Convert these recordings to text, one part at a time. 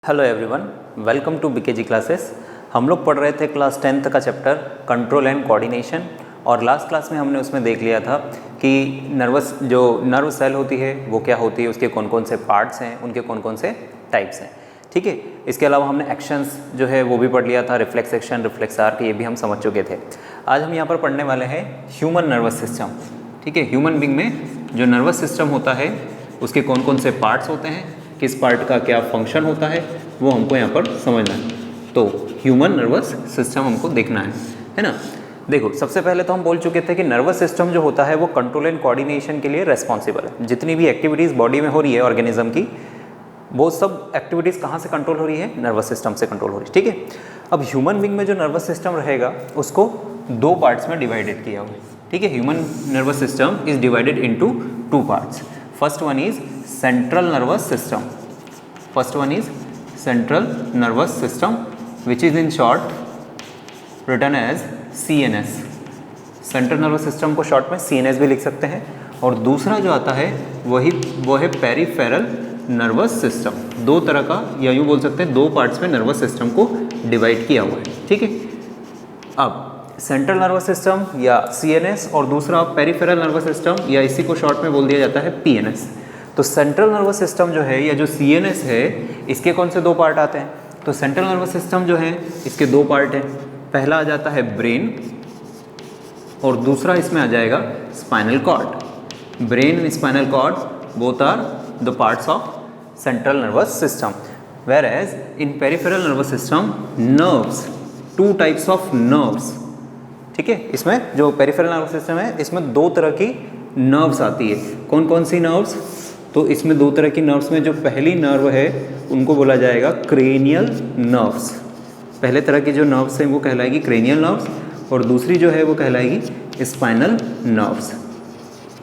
Hello everyone, welcome to BKG classes. हम लोग पढ़ रहे थे क्लास 10th का चैप्टर कंट्रोल एंड कोऑर्डिनेशन, और लास्ट क्लास में हमने उसमें देख लिया था कि नर्व सेल होती है वो क्या होती है, उसके कौन कौन से पार्ट्स हैं, उनके कौन कौन से टाइप्स हैं। ठीक है, इसके अलावा हमने एक्शंस जो है वो भी पढ़ लिया था, रिफ्लेक्स एक्शन, रिफ्लेक्स आर्क, ये भी हम समझ चुके थे। आज हम यहाँ पर पढ़ने वाले हैं ह्यूमन नर्वस सिस्टम। ठीक है, ह्यूमन बींग में जो नर्वस सिस्टम होता है उसके कौन कौन से पार्ट्स होते हैं, किस पार्ट का क्या फंक्शन होता है, वो हमको यहाँ पर समझना है। तो ह्यूमन नर्वस सिस्टम हमको देखना है ना। देखो, सबसे पहले तो हम बोल चुके थे कि नर्वस सिस्टम जो होता है वो कंट्रोल एंड कोऑर्डिनेशन के लिए रेस्पॉन्सिबल है। जितनी भी एक्टिविटीज़ बॉडी में हो रही है ऑर्गेनिज्म की, वो सब एक्टिविटीज़ कहाँ से कंट्रोल हो रही है? नर्वस सिस्टम से कंट्रोल हो रही है। ठीक है, अब ह्यूमन बींग में जो नर्वस सिस्टम रहेगा उसको दो पार्ट्स में डिवाइडेड किया हुआ है। ठीक है, human nervous system is divided into two parts. First one is central nervous system. First one is central nervous system, which is in short written as CNS. Central nervous system को short में CNS भी लिख सकते हैं। और दूसरा जो आता है वो है पेरिफेरल नर्वस सिस्टम। दो तरह का, या यूँ बोल सकते हैं दो पार्ट्स में नर्वस सिस्टम को डिवाइड किया हुआ है। ठीक है, अब सेंट्रल नर्वस सिस्टम या CNS और दूसरा पेरिफेरल नर्वस सिस्टम, या इसी को शॉर्ट में बोल दिया जाता है PNS। तो सेंट्रल नर्वस सिस्टम जो है या जो CNS है, इसके कौन से दो पार्ट आते हैं? तो सेंट्रल नर्वस सिस्टम जो है इसके दो पार्ट हैं। पहला आ जाता है ब्रेन और दूसरा इसमें आ जाएगा spinal cord. Brain and spinal cord both are the parts of central nervous system, whereas in peripheral nervous system nerves, two types of nerves. ठीक है, इसमें जो पेरिफेरल नर्वस सिस्टम है इसमें दो तरह की नर्व्स आती है। कौन कौन सी नर्व्स? तो इसमें दो तरह की नर्व्स में जो पहली नर्व है उनको बोला जाएगा क्रेनियल नर्व्स। पहले तरह की जो नर्व्स हैं वो कहलाएगी क्रेनियल नर्व्स, और दूसरी जो है वो कहलाएगी स्पाइनल नर्व्स।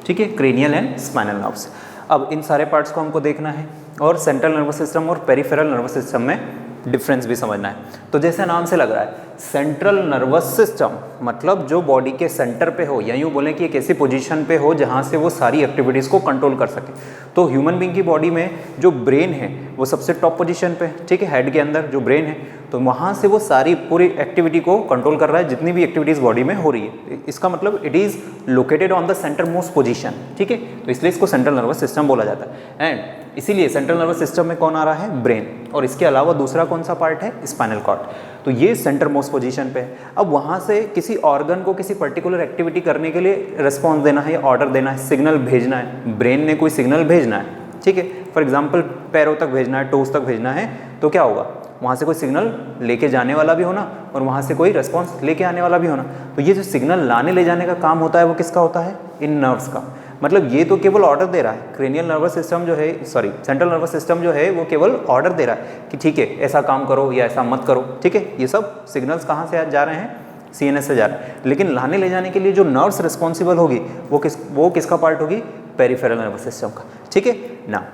ठीक है, क्रेनियल एंड स्पाइनल नर्व्स। अब इन सारे पार्ट्स को हमको देखना है और सेंट्रल नर्वस सिस्टम और पेरिफेरल नर्वस सिस्टम में डिफरेंस भी समझना है। तो जैसे नाम से लग रहा है सेंट्रल नर्वस सिस्टम, मतलब जो बॉडी के सेंटर पे हो, या यूँ बोलें कि एक ऐसी पोजीशन पे हो जहाँ से वो सारी एक्टिविटीज़ को कंट्रोल कर सके। तो ह्यूमन बींग की बॉडी में जो ब्रेन है वो सबसे टॉप पोजीशन पे, ठीक है, हेड के अंदर जो ब्रेन है, तो वहाँ से वो सारी पूरी एक्टिविटी को कंट्रोल कर रहा है, जितनी भी एक्टिविटीज़ बॉडी में हो रही है। इसका मतलब it is located on the centre most position. ठीक है, तो इसलिए इसको सेंट्रल नर्वस सिस्टम बोला जाता है। एंड इसीलिए सेंट्रल नर्वस सिस्टम में कौन आ रहा है? ब्रेन। और इसके अलावा दूसरा कौन सा पार्ट है? Spinal cord. तो ये सेंटर मोस्ट पोजीशन पे है। अब वहाँ से किसी ऑर्गन को किसी पर्टिकुलर एक्टिविटी करने के लिए रिस्पॉन्स देना है, ऑर्डर देना है, सिग्नल भेजना है। ब्रेन ने कोई सिग्नल भेजना है, ठीक है, फॉर एग्जाम्पल पैरों तक भेजना है, टोस तक भेजना है, तो क्या होगा? वहाँ से कोई सिग्नल लेके जाने वाला भी होना और वहाँ से कोई रिस्पॉन्स लेके आने वाला भी होना। तो ये जो सिग्नल लाने ले जाने का काम होता है वो किसका होता है? इन नर्व्स का। मतलब ये तो केवल ऑर्डर दे रहा है। क्रेनियल नर्वस सिस्टम जो है, सेंट्रल नर्वस सिस्टम जो है वो केवल ऑर्डर दे रहा है कि ठीक है ऐसा काम करो या ऐसा मत करो। ठीक है, ये सब सिग्नल्स कहाँ से जा रहे हैं? CNS से जा रहे हैं। लेकिन लाने ले जाने के लिए जो नर्व्स रिस्पॉन्सिबल होगी वो किसका पार्ट होगी? पेरिफेरल नर्वस सिस्टम का। ठीक है ना,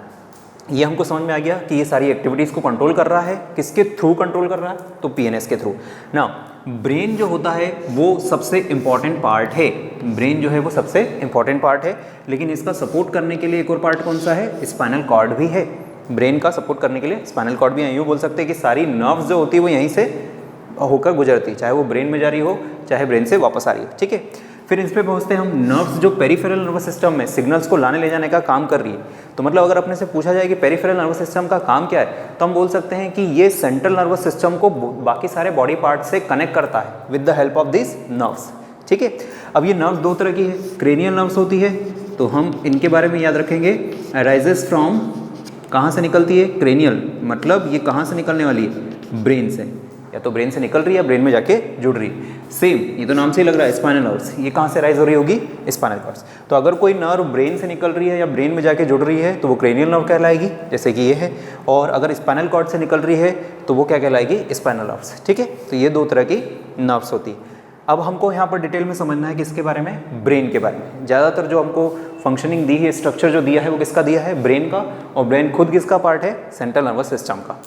ये हमको समझ में आ गया कि ये सारी एक्टिविटीज़ को कंट्रोल कर रहा है। किसके थ्रू कंट्रोल कर रहा है? तो PNS के थ्रू ना। ब्रेन जो होता है वो सबसे इम्पॉर्टेंट पार्ट है। ब्रेन जो है वो सबसे इम्पॉर्टेंट पार्ट है, लेकिन इसका सपोर्ट करने के लिए एक और पार्ट कौन सा है? स्पाइनल कॉर्ड भी है। ब्रेन का सपोर्ट करने के लिए स्पाइनल कॉर्ड भी है। यूँ बोल सकते हैं कि सारी नर्व्स जो होती है वो यहीं से होकर गुजरती है, चाहे वो ब्रेन में जा रही हो चाहे ब्रेन से वापस आ रही हो। ठीक है, फिर इस पर पहुँचते हैं हम। नर्व्स जो पेरिफेरल नर्वस सिस्टम में सिग्नल्स को लाने ले जाने का काम कर रही है, तो मतलब अगर अपने से पूछा जाए कि पेरिफेरल नर्वस सिस्टम का काम क्या है, तो हम बोल सकते हैं कि ये सेंट्रल नर्वस सिस्टम को बाकी सारे बॉडी पार्ट से कनेक्ट करता है with the help of this nerves. ठीक है, अब ये नर्व्स दो तरह की है। क्रेनियल नर्व्स होती है, तो हम इनके बारे में याद रखेंगे। अराइजेस फ्रॉम, कहाँ से निकलती है? क्रेनियल, मतलब ये कहाँ से निकलने वाली है? ब्रेन से। या तो ब्रेन से निकल रही है या ब्रेन में जाके जुड़ रही है। सेम, ये तो नाम से ही लग रहा है स्पाइनल नर्व्स। ये कहाँ से राइज हो रही होगी? Spinal cords. तो अगर कोई नर्व ब्रेन से निकल रही है या ब्रेन में जाके जुड़ रही है तो वो क्रेनियल नर्व कहलाएगी, जैसे कि ये है। और अगर स्पाइनल कॉर्ड से निकल रही है तो वो क्या कहलाएगी? Spinal nerves. ठीक है, तो ये दो तरह की नर्व्स होती है। अब हमको यहाँ पर डिटेल में समझना है किसके बारे में? ब्रेन के बारे में। ज़्यादातर जो हमको फंक्शनिंग दी है, स्ट्रक्चर जो दिया है वो किसका दिया है? ब्रेन का। और ब्रेन खुद किसका पार्ट है? सेंट्रल नर्वस सिस्टम का।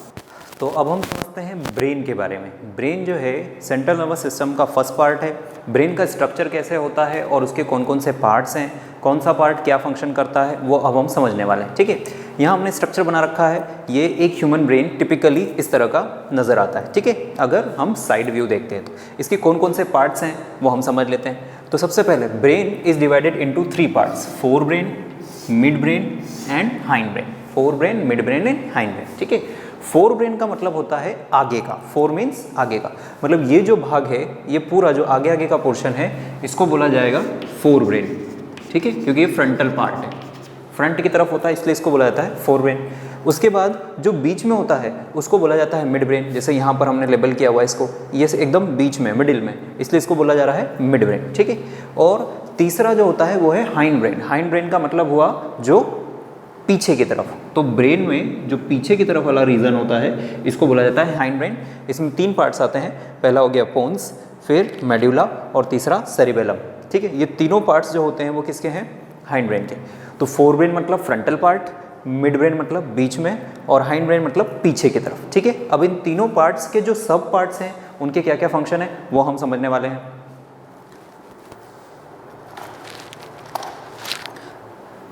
तो अब हम समझते हैं ब्रेन के बारे में। ब्रेन जो है सेंट्रल नर्वस सिस्टम का फर्स्ट पार्ट है। ब्रेन का स्ट्रक्चर कैसे होता है और उसके कौन कौन से पार्ट्स हैं, कौन सा पार्ट क्या फंक्शन करता है, वो अब हम समझने वाले हैं। ठीक है, यहाँ हमने स्ट्रक्चर बना रखा है, ये एक ह्यूमन ब्रेन टिपिकली इस तरह का नज़र आता है, ठीक है। अगर हम साइड व्यू देखते हैं तो इसके कौन कौन से पार्ट्स हैं वो हम समझ लेते हैं। तो सबसे पहले brain is divided into 3 parts, fore brain, mid brain and hind brain. Fore brain, mid brain and hind brain, ठीक है। फोर ब्रेन का मतलब होता है आगे का, फोर मीन्स आगे का, मतलब ये जो भाग है, ये पूरा जो आगे आगे का पोर्शन है, इसको बोला जाएगा फोर ब्रेन, ठीक है, क्योंकि ये फ्रंटल पार्ट है, फ्रंट की तरफ होता है, इसलिए इसको बोला जाता है फोर ब्रेन। उसके बाद जो बीच में होता है उसको बोला जाता है मिड ब्रेन, जैसे यहाँ पर हमने लेबल किया हुआ है इसको, ये एकदम बीच में, मिडिल में, इसलिए इसको बोला जा रहा है मिड ब्रेन, ठीक है। और तीसरा जो होता है वो है हाइंड ब्रेन। हाइंड ब्रेन का मतलब हुआ जो पीछे की तरफ, तो ब्रेन में जो पीछे की तरफ वाला रीजन होता है इसको बोला जाता है हाइंड ब्रेन। इसमें 3 पार्ट्स आते हैं, पहला हो गया पोन्स, फिर मेड्यूला और तीसरा सेरिबेलम, ठीक है। ये तीनों पार्ट्स जो होते हैं वो किसके हैं? हाइंड ब्रेन के। तो फोर ब्रेन मतलब फ्रंटल पार्ट, मिड ब्रेन मतलब बीच में, और हाइंड ब्रेन मतलब पीछे की तरफ, ठीक है। अब इन तीनों पार्ट्स के जो सब पार्ट्स हैं उनके क्या क्या फंक्शन है वो हम समझने वाले हैं।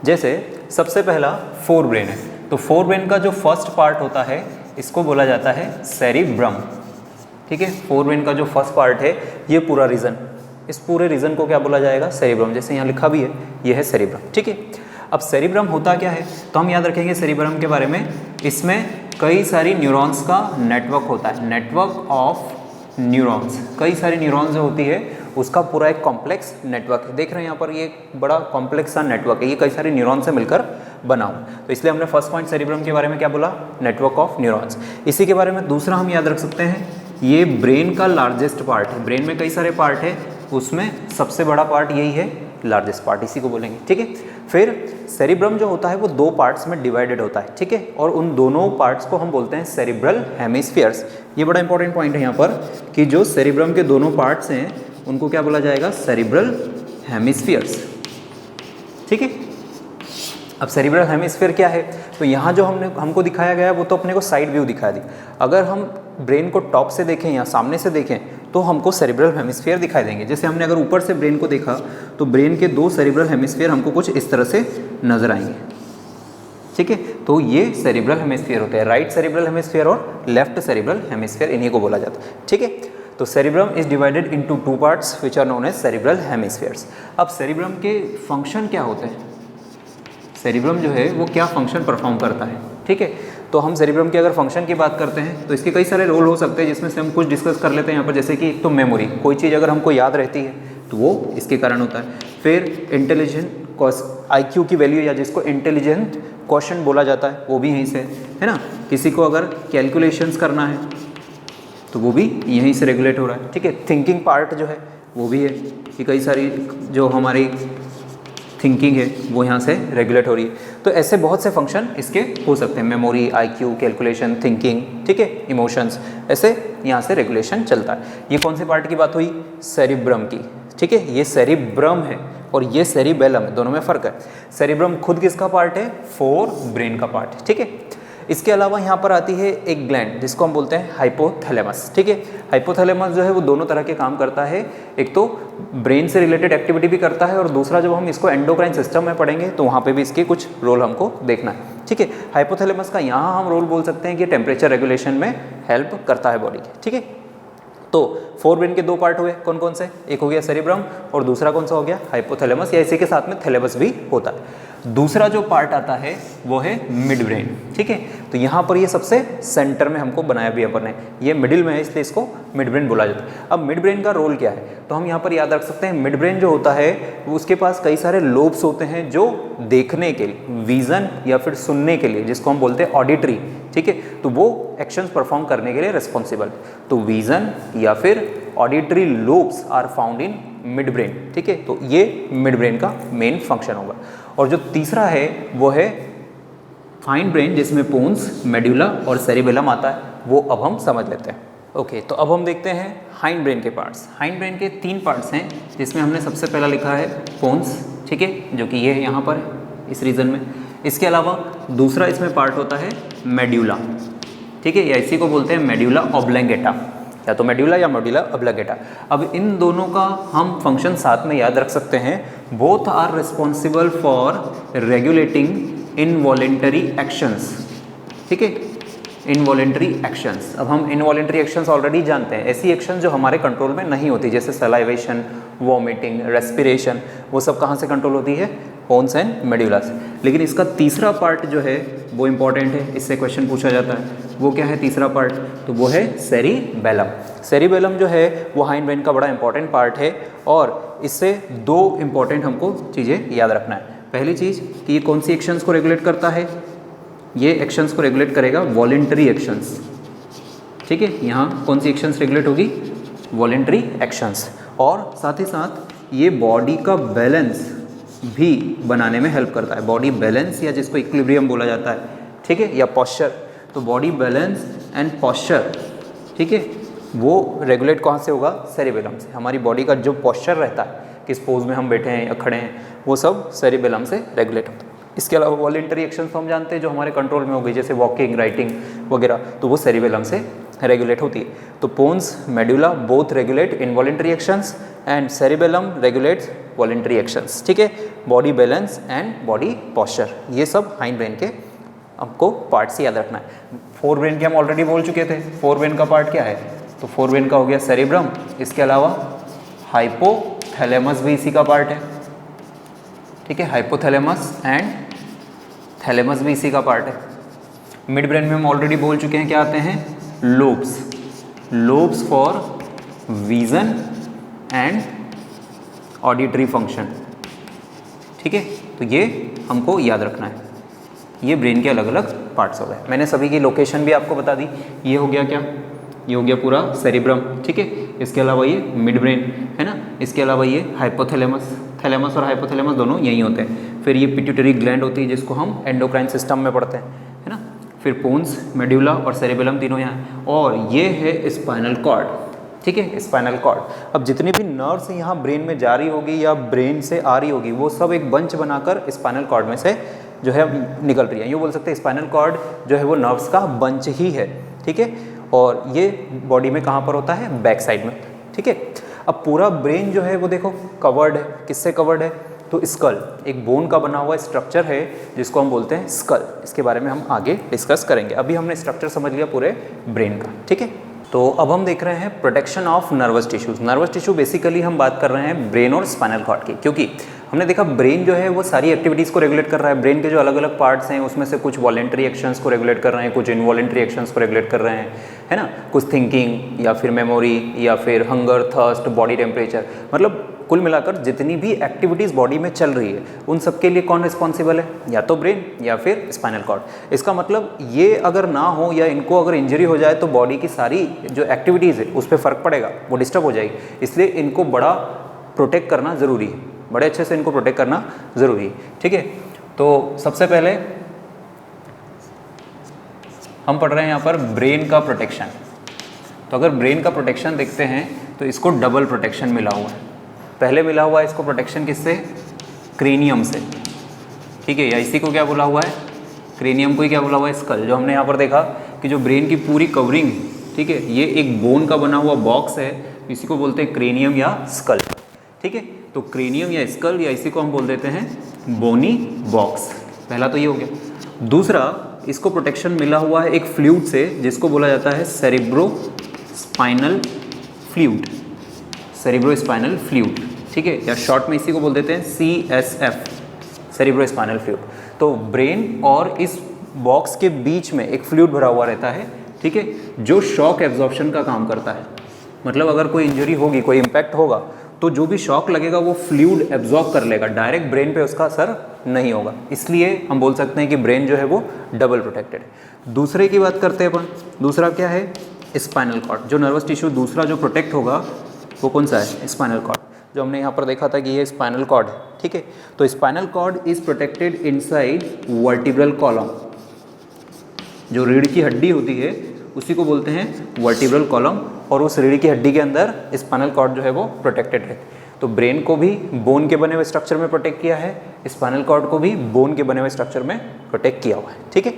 जैसे सबसे पहला फोर ब्रेन है, तो फोर ब्रेन का जो फर्स्ट पार्ट होता है इसको बोला जाता है सेरिब्रम, ठीक है। फोर ब्रेन का जो फर्स्ट पार्ट है ये पूरा रीजन, इस पूरे रीजन को क्या बोला जाएगा? सेरिब्रम, जैसे यहाँ लिखा भी है, ये है सेरिब्रम, ठीक है। अब सेरिब्रम होता क्या है तो हम याद रखेंगे सेरिब्रम के बारे में, इसमें कई सारी न्यूरॉन्स का नेटवर्क होता है, नेटवर्क ऑफ न्यूरॉन्स, कई सारी न्यूरॉन्स जो होती है उसका पूरा एक कॉम्प्लेक्स नेटवर्क है। देख रहे हैं यहाँ पर, ये बड़ा कॉम्प्लेक्स सा नेटवर्क है, ये कई सारे न्यूरॉन से मिलकर बना हुआ। तो इसलिए हमने फर्स्ट पॉइंट सेरिब्रम के बारे में क्या बोला? Network of neurons. इसी के बारे में दूसरा हम याद रख सकते हैं, ये ब्रेन का लार्जेस्ट पार्ट है। ब्रेन में कई सारे पार्ट है, उसमें सबसे बड़ा पार्ट यही है, लार्जेस्ट पार्ट, इसी को बोलेंगे, ठीक है। फिर सेरिब्रम जो होता है वो 2 पार्ट्स में डिवाइडेड होता है, ठीक है, और उन दोनों पार्ट्स को हम बोलते हैं सेरिब्रल हेमिस्फीयर्स। ये बड़ा इंपॉर्टेंट पॉइंट है यहाँ पर कि जो सेरिब्रम के दोनों पार्ट्स हैं उनको क्या बोला जाएगा? सेरिब्रल हेमिस्फीयर्स, ठीक है। अब सेरिब्रल हेमिस्फीयर क्या है? तो यहाँ जो हमको दिखाया गया है वो तो अपने को साइड व्यू दिखा दी। अगर हम ब्रेन को टॉप से देखें या सामने से देखें तो हमको सेरिब्रल हेमिस्फीयर दिखाई देंगे। जैसे हमने अगर ऊपर से ब्रेन को देखा तो ब्रेन के 2 सेरिब्रल हेमिस्फीयर हमको कुछ इस तरह से नजर आएंगे, ठीक है। तो ये सेरिब्रल हेमिस्फीयर होते हैं, राइट सेरिब्रल हेमिस्फीयर और लेफ्ट सेरिब्रल हेमिस्फीयर, इन्हीं को बोला जाता है, ठीक है। तो cerebrum is divided into 2 parts which are known as cerebral hemispheres. अब सेरिब्रम के फंक्शन क्या होते हैं? सेरिब्रम जो है वो क्या फंक्शन परफॉर्म करता है, ठीक है। तो हम सेरिब्रम के अगर फंक्शन की बात करते हैं तो इसके कई सारे रोल हो सकते हैं, जिसमें से हम कुछ डिस्कस कर लेते हैं यहाँ पर। जैसे कि तो मेमोरी, कोई चीज़ अगर हमको याद रहती है तो वो इसके कारण होता है। फिर इंटेलिजेंट IQ की वैल्यू, या जिसको इंटेलिजेंट क्वेश्चन बोला जाता है, वो भी यहीं से है ना। किसी को अगर कैलकुलेशंस करना है तो वो भी यहीं से रेगुलेट हो रहा है, ठीक है। थिंकिंग पार्ट जो है वो भी है कि कई सारी जो हमारी थिंकिंग है वो यहाँ से रेगुलेट हो रही है। तो ऐसे बहुत से फंक्शन इसके हो सकते हैं, मेमोरी, IQ, कैलकुलेशन, थिंकिंग, ठीक है, इमोशंस, ऐसे यहाँ से रेगुलेशन चलता है। ये कौन से पार्ट की बात हुई? सेरिब्रम की, ठीक है। ये सेरिब्रम है और ये सेरिबेलम है, दोनों में फ़र्क है। सेरिब्रम खुद किसका पार्ट है? फोर ब्रेन का पार्ट है, ठीक है। इसके अलावा यहाँ पर आती है एक ग्लैंड जिसको हम बोलते हैं हाइपोथैलेमस, ठीक है। हाइपोथैलेमस जो है वो दोनों तरह के काम करता है, एक तो ब्रेन से रिलेटेड एक्टिविटी भी करता है, और दूसरा जब हम इसको एंडोक्राइन सिस्टम में पढ़ेंगे तो वहाँ पे भी इसके कुछ रोल हमको देखना है, ठीक है। हाइपोथैलेमस का यहाँ हम रोल बोल सकते हैं कि टेम्परेचर रेगुलेशन में हेल्प करता है बॉडी के, ठीक है। तो फोर ब्रेन के 2 पार्ट हुए, कौन कौन से? एक हो गया सेरिब्रम और दूसरा कौन सा हो गया? हाइपोथैलेमस, या इसी के साथ में थैलेमस भी होता है। दूसरा जो पार्ट आता है वो है मिड ब्रेन, ठीक है। तो यहाँ पर ये सबसे सेंटर में हमको बनाया भी अपन ने, ये मिडिल में है इसलिए इसको मिड ब्रेन बोला जाता है। अब मिड ब्रेन का रोल क्या है तो हम यहाँ पर याद रख सकते हैं, मिड ब्रेन जो होता है उसके पास कई सारे लोब्स होते हैं जो देखने के लिए, विजन या फिर सुनने के लिए, जिसको हम बोलते हैं ऑडिटरी, ठीक है। तो वो एक्शंस परफॉर्म करने के लिए रिस्पॉन्सिबल। तो विजन या फिर auditory lobes are found in midbrain, ठीक है। तो ये मिड ब्रेन का मेन फंक्शन होगा। और जो तीसरा है वो है हाइंड ब्रेन, जिसमें पोन्स, मेड्यूला और सेरिबेलम आता है, वो अब हम समझ लेते हैं। ओके, तो अब हम देखते हैं हाइंड ब्रेन के पार्ट्स। हाइंड ब्रेन के 3 पार्ट्स हैं, जिसमें हमने सबसे पहला लिखा है पोन्स, ठीक है, जो कि ये है यहाँ पर इस रीजन में। इसके अलावा दूसरा इसमें पार्ट होता है मेड्यूला, ठीक है, या इसी को बोलते हैं मेड्यूला ऑब्लंगेटा, या तो मेड्यूला या मेड्यूला ऑब्लंगेटा। अब इन दोनों का हम फंक्शन साथ में याद रख सकते हैं। Both are responsible for regulating involuntary actions, ठीक है, इनवॉलेंटरी एक्शंस। अब हम इनवॉलेंटरी एक्शंस ऑलरेडी जानते हैं, ऐसी एक्शन जो हमारे कंट्रोल में नहीं होती, जैसे सलाइवेशन, वॉमिटिंग, रेस्पिरेशन, वो सब कहाँ से कंट्रोल होती है? पोन्स एंड मेड्यूला से। लेकिन इसका तीसरा पार्ट जो है वो इंपॉर्टेंट है, इससे क्वेश्चन पूछा जाता है। वो क्या है तीसरा पार्ट? तो वो है सेरिबेलम। सेरिबेलम जो है वो हाइंड ब्रेन का बड़ा इंपॉर्टेंट पार्ट है और इससे दो इंपॉर्टेंट हमको चीज़ें याद रखना है। पहली चीज़ कि ये कौन सी एक्शंस को रेगुलेट करता है? ये एक्शंस को रेगुलेट करेगा वॉलेंटरी एक्शंस, ठीक है। यहाँ कौन सी एक्शंस रेगुलेट होगी? Voluntary actions. और साथ ही साथ ये बॉडी का बैलेंस भी बनाने में हेल्प करता है। बॉडी बैलेंस या जिसको इक्विलिब्रियम बोला जाता है, ठीक है, या पॉस्चर। तो बॉडी बैलेंस एंड पॉस्चर, ठीक है, वो रेगुलेट कहाँ से होगा? सेरिबेलम से। हमारी बॉडी का जो पॉस्चर रहता है, किस पोज में हम बैठे हैं या खड़े हैं, वो सब सेरिबेलम से रेगुलेट होता है। इसके अलावा वॉलेंटरी एक्शन तो हम जानते हैं जो हमारे कंट्रोल में हो गई, जैसे वॉकिंग, राइटिंग वगैरह, तो वो सेरिबेलम से रेगुलेट होती है। तो pons, medulla both regulate involuntary actions and cerebellum regulates voluntary actions, ठीक है। Body balance and body posture, ये सब हाइंड ब्रेन के आपको पार्ट से याद रखना है। फोर ब्रेन के हम ऑलरेडी बोल चुके थे। फोर ब्रेन का पार्ट क्या है? तो फोर ब्रेन का हो गया सेरिब्रम, इसके अलावा हाइपोथैलेमस भी इसी का पार्ट है, ठीक है। हाइपोथैलेमस एंड थैलेमस भी इसी का पार्ट है। मिड ब्रेन में हम ऑलरेडी बोल चुके हैं क्या आते हैं? Lobes, lobes for vision and auditory function, ठीक है। तो ये हमको याद रखना है। ये ब्रेन के अलग अलग पार्ट्स हो गए। मैंने सभी की लोकेशन भी आपको बता दी। ये हो गया क्या? ये हो गया पूरा सेरिब्रम, ठीक है। इसके अलावा ये मिड ब्रेन है ना, इसके अलावा ये हाइपोथैलेमस, थैलेमस और हाइपोथैलेमस दोनों यहीं होते हैं। फिर ये पिट्यूटरी ग्लैंड होती है जिसको हम एंडोक्राइन सिस्टम में पढ़ते हैं, है ना। फिर पोन्स, मेड्यूला और सेरिबेलम तीनों यहाँ, और ये है स्पाइनल कॉर्ड, ठीक है, स्पाइनल कॉर्ड। अब जितनी भी नर्व्स यहाँ ब्रेन में जा रही होगी या ब्रेन से आ रही होगी, वो सब एक बंच बनाकर स्पाइनल कॉर्ड में से जो है निकल रही है। यूँ बोल सकते हैं स्पाइनल कॉर्ड जो है वो नर्व्स का बंच ही है, ठीक है। और ये बॉडी में कहाँ पर होता है? बैक साइड में, ठीक है। अब पूरा ब्रेन जो है वो देखो कवर्ड है, किससे कवर्ड है? तो स्कल, एक बोन का बना हुआ स्ट्रक्चर है जिसको हम बोलते हैं स्कल। इसके बारे में हम आगे डिस्कस करेंगे। अभी हमने स्ट्रक्चर समझ लिया पूरे ब्रेन का, ठीक है। तो अब हम देख रहे हैं protection of nervous tissues. Nervous tissue basically हम बात कर रहे हैं ब्रेन और स्पाइनल कॉर्ड की, क्योंकि हमने देखा ब्रेन जो है वो सारी एक्टिविटीज़ को रेगुलेट कर रहा है। ब्रेन के जो अलग अलग पार्ट्स हैं उसमें से कुछ वॉलेंटरी एक्शंस को रेगुलेट कर रहे हैं, कुछ इनवॉलेंटरी एक्शंस को रेगुलेट कर रहे हैं, है ना। कुछ थिंकिंग या फिर मेमोरी या फिर हंगर, थर्स्ट, बॉडी टेम्परेचर, मतलब कुल मिलाकर जितनी भी एक्टिविटीज़ बॉडी में चल रही है उन सब के लिए कौन रिस्पॉन्सिबल है? या तो ब्रेन या फिर स्पाइनल कॉर्ड। इसका मतलब ये अगर ना हो या इनको अगर इंजरी हो जाए तो बॉडी की सारी जो एक्टिविटीज़ है उस पर फ़र्क पड़ेगा, वो डिस्टर्ब हो जाएगी। इसलिए इनको बड़ा प्रोटेक्ट करना ज़रूरी है, बड़े अच्छे से इनको प्रोटेक्ट करना ज़रूरी है, ठीक है। तो सबसे पहले हम पढ़ रहे हैं यहाँ पर ब्रेन का प्रोटेक्शन। तो अगर ब्रेन का प्रोटेक्शन देखते हैं तो इसको डबल प्रोटेक्शन मिला हुआ है। पहले मिला हुआ है इसको प्रोटेक्शन किससे? क्रेनियम से, ठीक है। या इसी को क्या बोला हुआ है? क्रेनियम को ही क्या बोला हुआ है? स्कल। जो हमने यहाँ पर देखा कि जो ब्रेन की पूरी कवरिंग, ठीक है, ये एक बोन का बना हुआ बॉक्स है, इसी को बोलते हैं क्रेनियम या स्कल, ठीक है। तो क्रेनियम या स्कल या इसी को हम बोल देते हैं बोनी बॉक्स। पहला तो ये हो गया। दूसरा, इसको प्रोटेक्शन मिला हुआ है एक फ्लूइड से जिसको बोला जाता है cerebro spinal fluid, cerebro spinal fluid, ठीक है, या शॉर्ट में इसी को बोल देते हैं CSF, सेरिब्रो स्पाइनल फ्लूइड। तो ब्रेन और इस बॉक्स के बीच में एक फ्लूइड भरा हुआ रहता है, ठीक है, जो शॉक एब्जॉर्प्शन का काम करता है। मतलब अगर कोई इंजरी होगी, कोई इम्पैक्ट होगा, तो जो भी शॉक लगेगा वो फ्लूइड एब्जॉर्ब कर लेगा, डायरेक्ट ब्रेन पे उसका असर नहीं होगा। इसलिए हम बोल सकते हैं कि ब्रेन जो है वो डबल प्रोटेक्टेड है। दूसरे की बात करते हैं अपन। दूसरा क्या है? Spinal cord. जो नर्वस टिश्यू दूसरा जो प्रोटेक्ट होगा वो कौन सा है? Spinal cord. जो हमने यहाँ पर देखा था कि ये स्पाइनल कॉर्ड है, ठीक है। तो spinal cord is protected inside vertebral column. जो रीढ़ की हड्डी होती है उसी को बोलते हैं वर्टिब्रल कॉलम, और उस रीढ़ की हड्डी के अंदर स्पाइनल कॉर्ड जो है वो प्रोटेक्टेड है। तो ब्रेन को भी बोन के बने हुए स्ट्रक्चर में प्रोटेक्ट किया है, स्पाइनल कॉर्ड को भी बोन के बने हुए स्ट्रक्चर में प्रोटेक्ट किया हुआ है, ठीक है।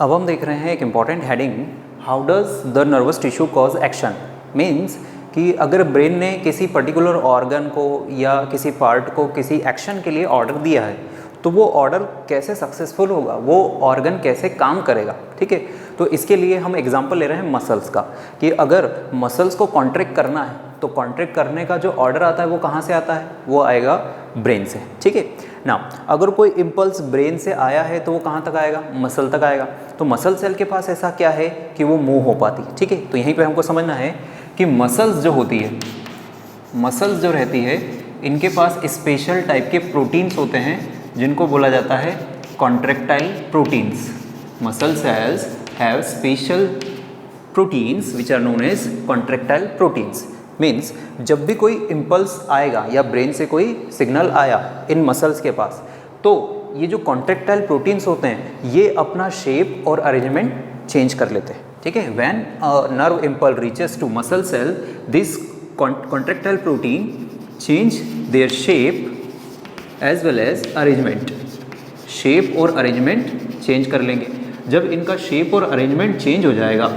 अब हम देख रहे हैं एक important heading, how does the nervous tissue cause action. Means कि अगर ब्रेन ने किसी पर्टिकुलर ऑर्गन को या किसी पार्ट को किसी एक्शन के लिए ऑर्डर दिया है तो वो ऑर्डर कैसे सक्सेसफुल होगा, वो ऑर्गन कैसे काम करेगा, ठीक है। तो इसके लिए हम एग्जांपल ले रहे हैं मसल्स का, कि अगर मसल्स को कॉन्ट्रैक्ट करना है तो कॉन्ट्रैक्ट करने का जो ऑर्डर आता है वो कहाँ से आता है, वो आएगा ब्रेन से, ठीक है ना। अगर कोई इम्पल्स ब्रेन से आया है तो वो कहाँ तक आएगा, मसल तक आएगा। तो मसल सेल के पास ऐसा क्या है कि वो मूव हो पाती है, ठीक है। तो यहीं पे हमको समझना है कि मसल्स जो होती है, मसल्स जो रहती है, इनके पास स्पेशल टाइप के प्रोटीन्स होते हैं जिनको बोला जाता है contractile proteins. Muscle cells have special proteins which are known as contractile proteins. Means जब भी कोई इम्पल्स आएगा या ब्रेन से कोई सिग्नल आया इन मसल्स के पास, तो ये जो कॉन्ट्रैक्टाइल प्रोटीन्स होते हैं ये अपना शेप और अरेंजमेंट चेंज कर लेते हैं, ठीक है। When a nerve impulse reaches to muscle cell, this contractile protein change their shape as well as arrangement. Shape और अरेंजमेंट चेंज कर लेंगे। जब इनका शेप और अरेंजमेंट चेंज हो जाएगा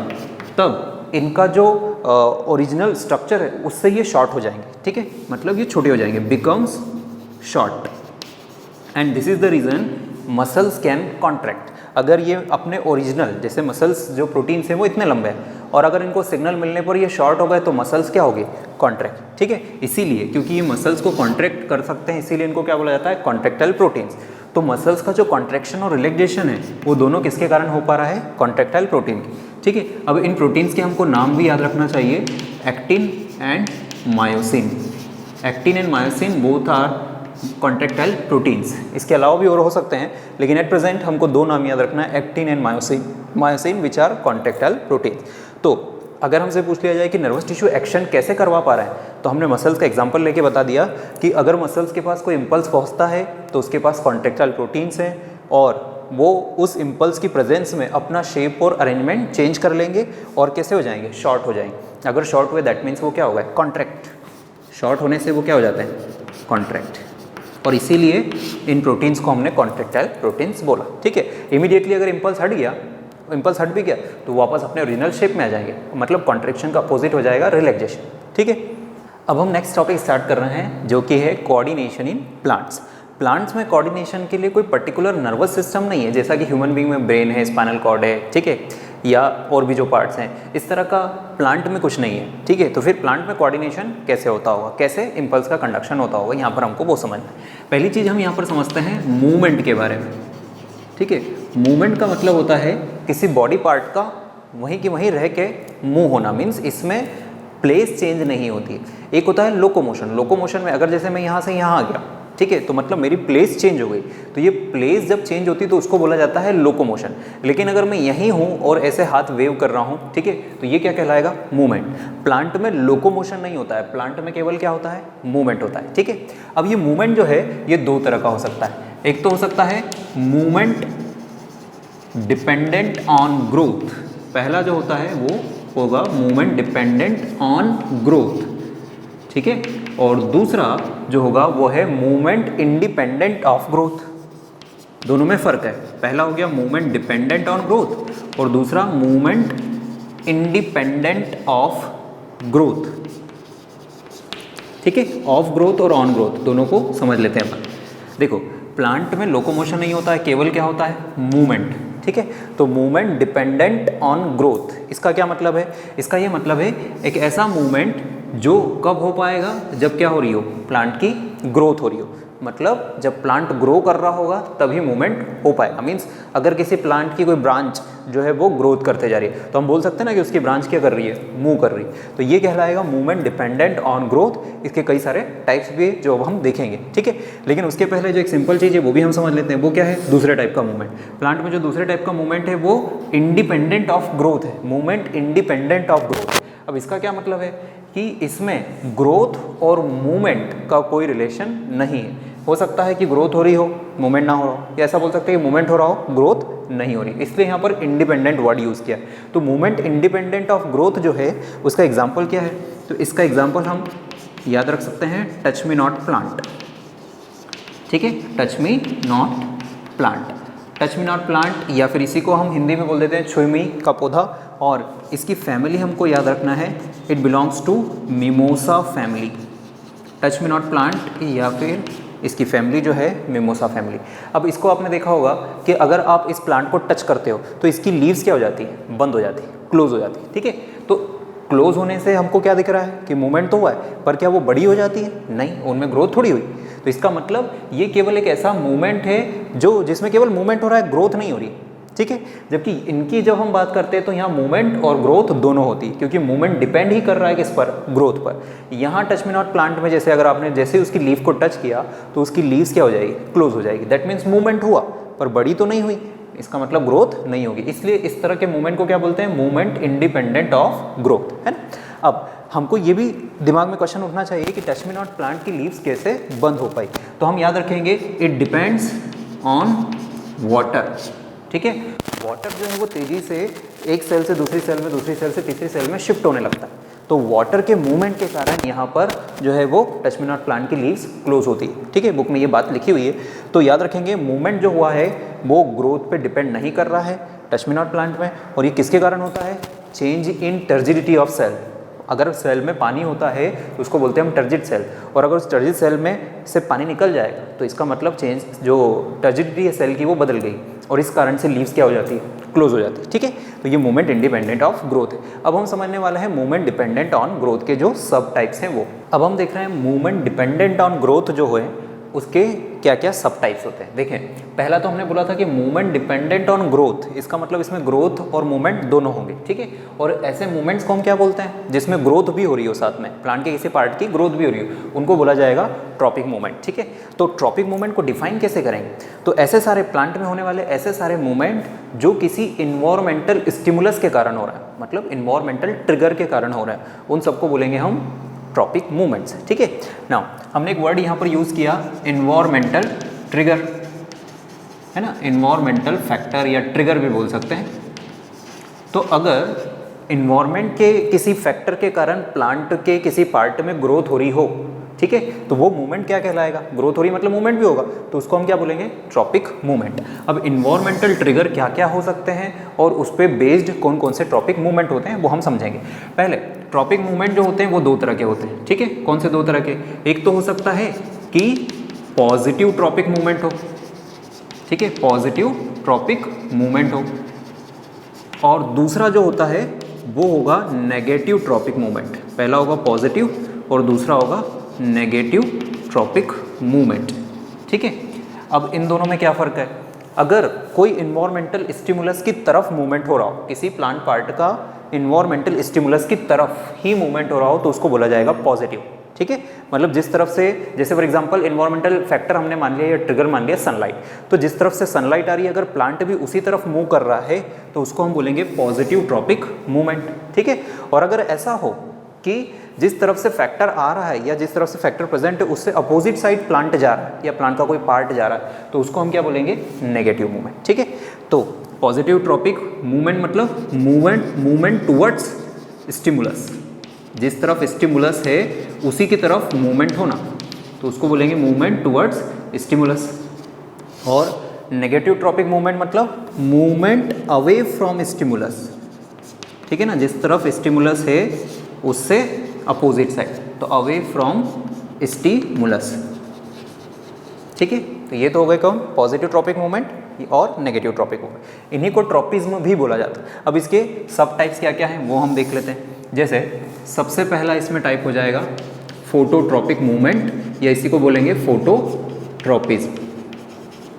तब इनका जो ओरिजिनल स्ट्रक्चर है उससे ये शॉर्ट हो जाएंगे, ठीक है, मतलब ये छोटे हो जाएंगे, becomes short. And this is the reason muscles can contract. अगर ये अपने ओरिजिनल, जैसे मसल्स जो प्रोटीन्स हैं वो इतने लंबे हैं और अगर इनको सिग्नल मिलने पर ये शॉर्ट हो गए तो मसल्स क्या हो गए, कॉन्ट्रैक्ट, ठीक है। इसीलिए क्योंकि ये मसल्स को कॉन्ट्रैक्ट कर सकते हैं इसीलिए इनको क्या बोला जाता है, कॉन्ट्रैक्टाइल प्रोटीन्स। तो मसल्स का जो कॉन्ट्रैक्शन और रिलैक्सेशन है वो दोनों किसके कारण हो पा रहा है, कॉन्ट्रैक्टाइल प्रोटीन की, ठीक है। अब इन प्रोटीन्स के हमको नाम भी याद रखना चाहिए, actin and myosin. Actin and myosin both are contractile proteins. इसके अलावा भी और हो सकते हैं लेकिन एट प्रेजेंट हमको दो नाम याद रखना है, actin and myosin. Myosin which are contractile proteins. तो अगर हमसे पूछ लिया जाए कि नर्वस टिश्यू एक्शन कैसे करवा पा रहा है, तो हमने मसल्स का एग्जांपल लेके बता दिया कि अगर मसल्स के पास कोई इम्पल्स पहुंचता है तो उसके पास कॉन्ट्रैक्टाइल प्रोटीन्स हैं और वो उस इम्पल्स की प्रेजेंस में अपना शेप और अरेंजमेंट चेंज कर लेंगे और कैसे हो जाएंगे, शॉर्ट हो जाएंगे। अगर शॉर्ट हुए दैट मीन्स वो क्या होगा, कॉन्ट्रैक्ट। शॉर्ट होने से वो क्या हो जाता है, कॉन्ट्रैक्ट। और इसीलिए इन प्रोटीन्स को हमने कॉन्ट्रैक्टाइल प्रोटीन्स बोला, ठीक है। इमीडिएटली अगर इम्पल्स हट गया, इम्पल्स हट भी गया तो वापस अपने ओरिजिनल शेप में आ जाएंगे, मतलब कॉन्ट्रैक्शन का अपोजिट हो जाएगा रिलैक्सेशन, ठीक है। अब हम नेक्स्ट टॉपिक स्टार्ट कर रहे हैं जो कि है कोऑर्डिनेशन इन प्लांट्स। प्लांट्स में कोऑर्डिनेशन के लिए कोई पर्टिकुलर नर्वस सिस्टम नहीं है, जैसा कि ह्यूमन बीइंग में ब्रेन है, स्पाइनल कॉर्ड है, ठीक है, या और भी जो पार्ट्स हैं, इस तरह का प्लांट में कुछ नहीं है, ठीक है। तो फिर प्लांट में कोऑर्डिनेशन कैसे होता होगा, कैसे इम्पल्स का कंडक्शन होता होगा, यहाँ पर हमको वो समझना है। पहली चीज़ हम यहाँ पर समझते हैं मूवमेंट के बारे में, ठीक है। मूवमेंट का मतलब होता है किसी बॉडी पार्ट का वहीं की वहीं रह के मूव होना, मीन्स इसमें प्लेस चेंज नहीं होती। एक होता है लोकोमोशन। लोकोमोशन में अगर जैसे मैं यहाँ से यहाँ आ गया, ठीक है, तो मतलब मेरी प्लेस चेंज हो गई, तो ये प्लेस जब चेंज होती है तो उसको बोला जाता है लोकोमोशन। लेकिन अगर मैं यहीं हूँ और ऐसे हाथ वेव कर रहा हूँ, ठीक है, तो ये क्या कहलाएगा, मूवमेंट। प्लांट में लोकोमोशन नहीं होता है, प्लांट में केवल क्या होता है, मूवमेंट होता है, ठीक है। अब ये मूवमेंट जो है ये दो तरह का हो सकता है। एक तो हो सकता है मूवमेंट डिपेंडेंट ऑन ग्रोथ। पहला जो होता है वो होगा मूवमेंट डिपेंडेंट ऑन ग्रोथ, ठीक है। और दूसरा जो होगा वो है मूवमेंट इंडिपेंडेंट ऑफ ग्रोथ। दोनों में फ़र्क है। पहला हो गया मूवमेंट डिपेंडेंट ऑन ग्रोथ और दूसरा मूवमेंट इंडिपेंडेंट ऑफ ग्रोथ, ठीक है। ऑफ ग्रोथ और ऑन ग्रोथ दोनों को समझ लेते हैं अपन। देखो, प्लांट में लोकोमोशन नहीं होता है, केवल क्या होता है, मूवमेंट, ठीक है। तो मूवमेंट डिपेंडेंट ऑन ग्रोथ, इसका क्या मतलब है, इसका ये मतलब है एक ऐसा मूवमेंट जो कब हो पाएगा, जब क्या हो रही हो, प्लांट की ग्रोथ हो रही हो। मतलब जब प्लांट ग्रो कर रहा होगा तभी मूवमेंट हो पाएगा। मीन्स अगर किसी प्लांट की कोई ब्रांच जो है वो ग्रोथ करते जा रही है तो हम बोल सकते हैं ना कि उसकी ब्रांच क्या कर रही है, मूव कर रही है। तो ये कहलाएगा मूवमेंट डिपेंडेंट ऑन ग्रोथ। इसके कई सारे टाइप्स भी जो अब हम देखेंगे, ठीक है। लेकिन उसके पहले जो एक सिंपल चीज़ है वो भी हम समझ लेते हैं, वो क्या है, दूसरे टाइप का मूवमेंट। प्लांट में जो दूसरे टाइप का मूवमेंट है वो इंडिपेंडेंट ऑफ ग्रोथ है, मूवमेंट इंडिपेंडेंट ऑफ ग्रोथ। अब इसका क्या मतलब है कि इसमें ग्रोथ और मूवमेंट का कोई रिलेशन नहीं है। हो सकता है कि ग्रोथ हो रही हो, मूवमेंट ना हो रहा हो, या ऐसा बोल सकते हैं कि मूवमेंट हो रहा हो, ग्रोथ नहीं हो रही, इसलिए यहाँ पर इंडिपेंडेंट वर्ड यूज़ किया है। तो मूवमेंट इंडिपेंडेंट ऑफ ग्रोथ जो है उसका एग्जाम्पल क्या है, तो इसका एग्जाम्पल हम याद रख सकते हैं, टच मी नॉट प्लांट, ठीक है, touch me not plant. Touch me not plant या फिर इसी को हम हिंदी में बोल देते हैं छुई का पौधा, और इसकी फैमिली हमको याद रखना है, it belongs to mimosa family. Touch me not plant या फिर इसकी फैमिली जो है मिमोसा फैमिली। अब इसको आपने देखा होगा कि अगर आप इस प्लांट को टच करते हो तो इसकी लीव्स क्या हो जाती है, बंद हो जाती है, क्लोज हो जाती है, ठीक है। तो क्लोज होने से हमको क्या दिख रहा है कि मूवमेंट तो हुआ है, पर क्या वो बड़ी हो जाती है? नहीं, उनमें ग्रोथ थोड़ी हुई। तो इसका मतलब ये केवल एक ऐसा मूवमेंट है जो जिसमें केवल मूवमेंट हो रहा है, ग्रोथ नहीं हो रही, ठीक है। जबकि इनकी जब हम बात करते हैं तो यहाँ मूवमेंट और ग्रोथ दोनों होती है, क्योंकि मूवमेंट डिपेंड ही कर रहा है किस पर, ग्रोथ पर। यहाँ टच मी नॉट प्लांट में जैसे अगर आपने जैसे उसकी लीफ को टच किया तो उसकी लीव्स क्या हो जाएगी, क्लोज हो जाएगी। दैट मीन्स मूवमेंट हुआ पर बड़ी तो नहीं हुई, इसका मतलब ग्रोथ नहीं होगी। इसलिए इस तरह के मूवमेंट को क्या बोलते हैं, मूवमेंट इंडिपेंडेंट ऑफ ग्रोथ, है ना। अब हमको ये भी दिमाग में क्वेश्चन उठना चाहिए कि टच मी नॉट प्लांट की लीव्स कैसे बंद हो पाई। तो हम याद रखेंगे इट डिपेंड्स ऑन वाटर, ठीक है। वाटर जो है वो तेज़ी से एक सेल से दूसरी सेल में, दूसरी सेल से तीसरी सेल में शिफ्ट होने लगता है। तो वाटर के मूवमेंट के कारण यहाँ पर जो है वो टच मी नॉट प्लांट की लीव्स क्लोज होती है, ठीक है। बुक में ये बात लिखी हुई है। तो याद रखेंगे मूवमेंट जो हुआ है वो ग्रोथ पे डिपेंड नहीं कर रहा है टच मी नॉट प्लांट में। और ये किसके कारण होता है, change in turgidity of cell. अगर सेल में पानी होता है तो उसको बोलते हैं हम टर्जिड सेल, और अगर उस टर्जिड सेल में से पानी निकल जाएगा तो इसका मतलब चेंज जो टर्जिडिटी है सेल की वो बदल गई, और इस कारण से लीव्स क्या हो जाती है, क्लोज हो जाती है, ठीक है। तो ये मूवमेंट इंडिपेंडेंट ऑफ ग्रोथ है। अब हम समझने वाले हैं मूवमेंट डिपेंडेंट ऑन ग्रोथ के जो सब टाइप्स हैं वो। अब हम देख रहे हैं मूवमेंट डिपेंडेंट ऑन ग्रोथ जो है उसके क्या क्या सब टाइप्स होते हैं। देखें, पहला तो हमने बोला था कि मूवमेंट डिपेंडेंट ऑन ग्रोथ, इसका मतलब इसमें ग्रोथ और मूवमेंट दोनों होंगे, ठीक है। और ऐसे मूवमेंट्स को हम क्या बोलते हैं, जिसमें ग्रोथ भी हो रही हो, साथ में प्लांट के किसी पार्ट की ग्रोथ भी हो रही हो, उनको बोला जाएगा ट्रॉपिक मूवमेंट, ठीक है। तो ट्रॉपिक मूवमेंट को डिफाइन कैसे करेंगे, तो ऐसे सारे प्लांट में होने वाले ऐसे सारे मूवमेंट जो किसी इन्वायरमेंटल स्टिमुलस के कारण हो रहा है, मतलब इन्वायरमेंटल ट्रिगर के कारण हो रहा है, उन सबको बोलेंगे हम ट्रॉपिक मूवमेंट्स, ठीक है। नाउ हमने एक वर्ड यहाँ पर यूज़ किया इन्वायरमेंटल ट्रिगर, है ना, इन्वायरमेंटल फैक्टर या ट्रिगर भी बोल सकते हैं। तो अगर इन्वायरमेंट के किसी फैक्टर के कारण प्लांट के किसी पार्ट में ग्रोथ हो रही हो, ठीक है, तो वो मूवमेंट क्या कहलाएगा, ग्रोथ हो रही मतलब मूवमेंट भी होगा, तो उसको हम क्या बोलेंगे, ट्रॉपिक मूवमेंट। अब इन्वायरमेंटल ट्रिगर क्या क्या हो सकते हैं और उस पर बेस्ड कौन कौन से ट्रॉपिक मूवमेंट होते हैं वो हम समझेंगे। पहले ट्रॉपिक मूवमेंट जो होते हैं वो दो तरह के होते हैं, ठीक है। कौन से दो तरह के, एक तो हो सकता है कि पॉजिटिव ट्रॉपिक मूवमेंट हो, ठीक है, पॉजिटिव ट्रॉपिक मूवमेंट हो, और दूसरा जो होता है वो होगा नेगेटिव ट्रॉपिक मूवमेंट। पहला होगा पॉजिटिव और दूसरा होगा नेगेटिव ट्रॉपिक मूवमेंट, ठीक है। अब इन दोनों में क्या फ़र्क है, अगर कोई इन्वायरमेंटल स्टिमुलस की तरफ मूवमेंट हो रहा हो, किसी प्लांट पार्ट का इन्वायरमेंटल स्टिमुलस की तरफ ही मूवमेंट हो रहा हो तो उसको बोला जाएगा पॉजिटिव, ठीक है। मतलब जिस तरफ से, जैसे फॉर एग्जांपल इन्वायरमेंटल फैक्टर हमने मान लिया या ट्रिगर मान लिया सनलाइट, तो जिस तरफ से सनलाइट आ रही है अगर प्लांट भी उसी तरफ मूव कर रहा है तो उसको हम बोलेंगे पॉजिटिव ट्रॉपिक मूवमेंट, ठीक है। और अगर ऐसा हो कि जिस तरफ से फैक्टर आ रहा है या जिस तरफ से फैक्टर प्रेजेंट है उससे अपोजिट साइड प्लांट जा रहा है या प्लांट का कोई पार्ट जा रहा है तो उसको हम क्या बोलेंगे, नेगेटिव मूवमेंट, ठीक है। तो पॉजिटिव ट्रॉपिक मूवमेंट मतलब मूवमेंट टुवर्ड्स स्टिमुलस, जिस तरफ स्टिमुलस है उसी की तरफ मूवमेंट होना, तो उसको बोलेंगे मूवमेंट टुवर्ड्स स्टिमुलस। और नेगेटिव ट्रॉपिक मूवमेंट मतलब मूवमेंट अवे फ्रॉम स्टिमुलस, ठीक है ना, जिस तरफ स्टिमुलस है उससे अपोजिट साइड, तो अवे फ्रॉम स्टिमुलस, ठीक है। तो ये तो हो गए कौन, पॉजिटिव ट्रॉपिक मूवमेंट और नेगेटिव ट्रॉपिक मूवमेंट, इन्हीं को ट्रॉपिज्म भी बोला जाता है। अब इसके सब टाइप्स क्या क्या हैं वो हम देख लेते हैं। जैसे सबसे पहला इसमें टाइप हो जाएगा फोटोट्रॉपिक मूवमेंट, या इसी को बोलेंगे फोटोट्रॉपिज्म,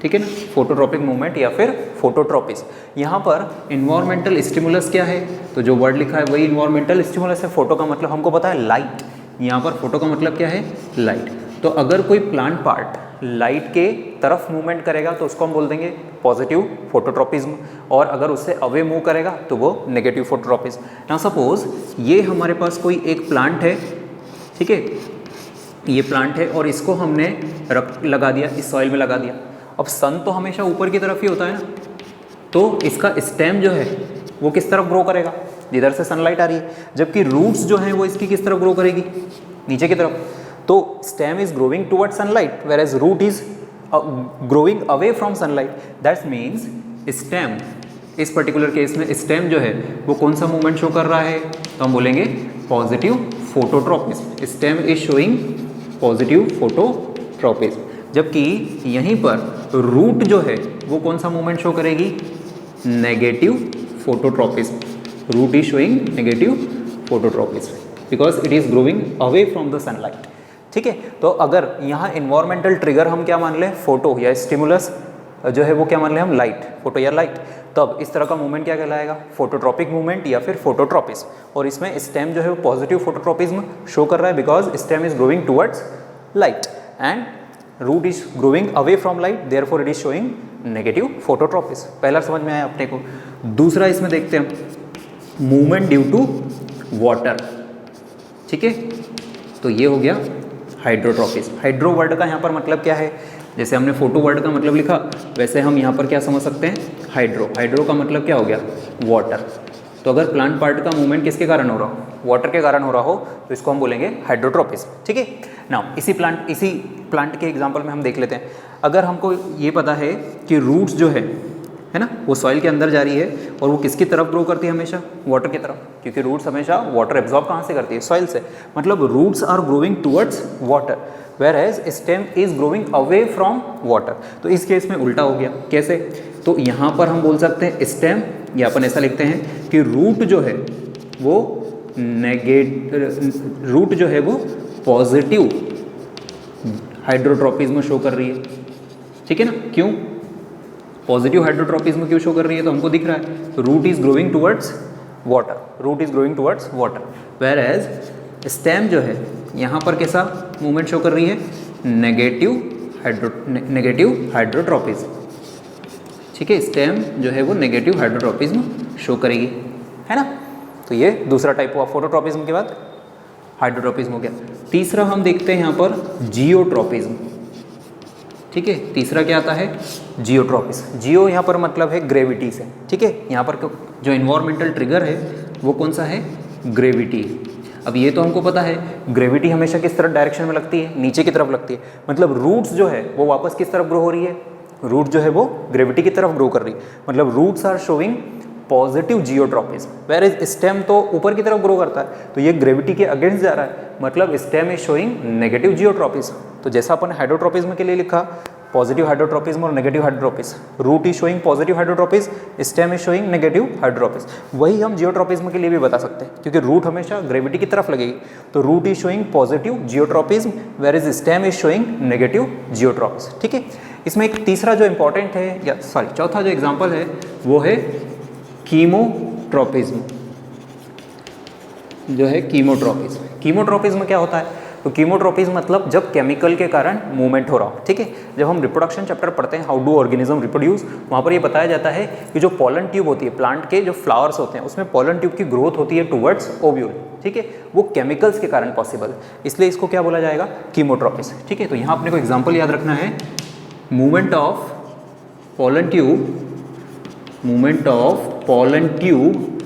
ठीक है ना, फोटोट्रॉपिक मूवमेंट या फिर फोटोट्रॉपिज्म। यहाँ पर इन्वायरमेंटल स्टिमुलस क्या है, तो जो वर्ड लिखा है वही इन्वायरमेंटल स्टिमुलस है। फोटो का मतलब हमको पता है लाइट, यहाँ पर फोटो का मतलब क्या है, लाइट। तो अगर कोई प्लांट पार्ट लाइट के तरफ मूवमेंट करेगा तो उसको हम बोल देंगे पॉजिटिव फोटोट्रॉपिज्म, और अगर उससे अवे मूव करेगा तो वो नेगेटिव फोटोट्रॉपिज्म। नाउ सपोज ये हमारे पास कोई एक प्लांट है, ठीक है, ये प्लांट है और इसको हमने लगा दिया, इस सॉइल में लगा दिया। अब सन तो हमेशा ऊपर की तरफ ही होता है ना, तो इसका स्टेम जो है वो किस तरफ ग्रो करेगा, जिधर से सनलाइट आ रही है, जबकि रूट्स जो हैं वो इसकी किस तरफ ग्रो करेगी, नीचे की तरफ। तो stem is growing toward sunlight whereas root is growing away from sunlight. That means stem, इस पर्टिकुलर केस में स्टेम जो है वो कौन सा मूवमेंट शो कर रहा है, तो हम बोलेंगे positive phototropism. Stem is showing positive phototropism. जबकि यहीं पर रूट जो है वो कौन सा मूवमेंट शो करेगी, negative phototropism. Root is showing negative phototropism because it is growing away from the sunlight. ठीक है, तो अगर यहाँ इन्वायरमेंटल ट्रिगर हम क्या मान लें, फोटो या स्टिमुलस जो है वो क्या मान लें हम, लाइट, फोटो या लाइट, तब इस तरह का मूवमेंट क्या कहलाएगा, फोटोट्रॉपिक मूवमेंट या फिर फोटोट्रॉपिज्म। और इसमें स्टेम जो है वो पॉजिटिव फोटोट्रॉपिज्म शो कर रहा है because stem is growing towards light and root is growing away from light, therefore it is showing negative phototropism. पहला समझ में आया अपने को। दूसरा इसमें देखते हैं मूवमेंट ड्यू टू वाटर। ठीक है, तो ये हो गया हाइड्रोट्रॉपिज्म। हाइड्रो वर्ड का यहाँ पर मतलब क्या है, जैसे हमने फोटो वर्ड का मतलब लिखा वैसे हम यहाँ पर क्या समझ सकते हैं, हाइड्रो। हाइड्रो का मतलब क्या हो गया, वाटर। तो अगर प्लांट पार्ट का मूवमेंट किसके कारण हो रहा हो, वाटर के कारण हो रहा हो, तो इसको हम बोलेंगे हाइड्रोट्रॉपिज्म। ठीक है, नाउ इसी प्लांट के एग्जांपल में हम देख लेते हैं। अगर हमको ये पता है कि रूट्स जो है ना, वो सॉइल के अंदर जा रही है और वो किसकी तरफ ग्रो करती है, हमेशा वाटर की तरफ, क्योंकि रूट्स हमेशा वाटर एब्जॉर्ब कहाँ से करती है, सॉइल से। मतलब roots are growing towards water whereas stem is growing away from water. तो इस केस में उल्टा हो गया, कैसे, तो यहाँ पर हम बोल सकते हैं स्टेम, या अपन ऐसा लिखते हैं कि रूट जो है वो रूट जो है वो पॉजिटिव हाइड्रोट्रॉपिज्म शो कर रही है। ठीक है ना, क्यों पॉजिटिव हाइड्रोट्रॉपिज्म क्यों शो कर रही है, तो हमको दिख रहा है root is growing towards water, root is growing towards water, whereas stem जो है यहाँ पर कैसा मूवमेंट शो कर रही है, नेगेटिव हाइड्रोट्रॉपिज्म। ठीक है, स्टेम जो है वो नेगेटिव हाइड्रोट्रॉपिज्म शो करेगी, है ना। तो ये दूसरा टाइप हुआ फोटोट्रॉपिज्म के बाद हाइड्रोट्रॉपिज्म हो गया। तीसरा हम देखते हैं यहाँ पर जियोट्रॉपिज्म। ठीक है, तीसरा क्या आता है, जियोट्रॉपिज्म। जियो यहाँ पर मतलब है ग्रेविटी से। ठीक है, यहाँ पर जो इन्वायरमेंटल ट्रिगर है वो कौन सा है, ग्रेविटी। अब ये तो हमको पता है ग्रेविटी हमेशा किस तरफ डायरेक्शन में लगती है, नीचे की तरफ लगती है। मतलब रूट्स जो है वो वापस किस तरफ ग्रो हो रही है, रूट जो है वो ग्रेविटी की तरफ ग्रो कर रही है। मतलब roots are showing positive geotropism, whereas stem तो ऊपर की तरफ ग्रो करता है, तो ये ग्रेविटी के अगेंस्ट जा रहा है, मतलब stem is showing negative geotropism. तो जैसा अपन हाइड्रोट्रॉपिज्म के लिए लिखा पॉजिटिव हाइड्रोट्रॉपिज्म और negative hydrotropism, root is showing positive hydrotropism, stem is showing negative hydrotropism. वही हम जियोट्रॉपिज्म के लिए भी बता सकते हैं, क्योंकि रूट हमेशा ग्रेविटी की तरफ लगेगी, तो root is showing positive geotropism whereas stem is showing negative geotropism. ठीक है, इसमें एक तीसरा जो इंपॉर्टेंट है, या सॉरी चौथा जो एग्जाम्पल है वो है कीमोट्रॉपिज्म, जो है कीमोट्रॉपिज्म। कीमोट्रॉपिज्म क्या होता है, तो कीमोट्रॉपिज्म मतलब जब केमिकल के कारण मूवमेंट हो रहा हो। ठीक है, जब हम रिप्रोडक्शन चैप्टर पढ़ते हैं, हाउ डू ऑर्गेनिज्म रिप्रोड्यूस, वहाँ पर ये बताया जाता है कि जो पॉलन ट्यूब होती है, प्लांट के जो फ्लावर्स होते हैं उसमें पॉलन ट्यूब की ग्रोथ होती है टुवर्ड्स ओव्यूल। ठीक है, वो केमिकल्स के कारण पॉसिबल है, इसलिए इसको क्या बोला जाएगा, कीमोट्रॉपिज्म। ठीक है, तो यहाँ अपने को एग्जाम्पल याद रखना है, movement of pollen tube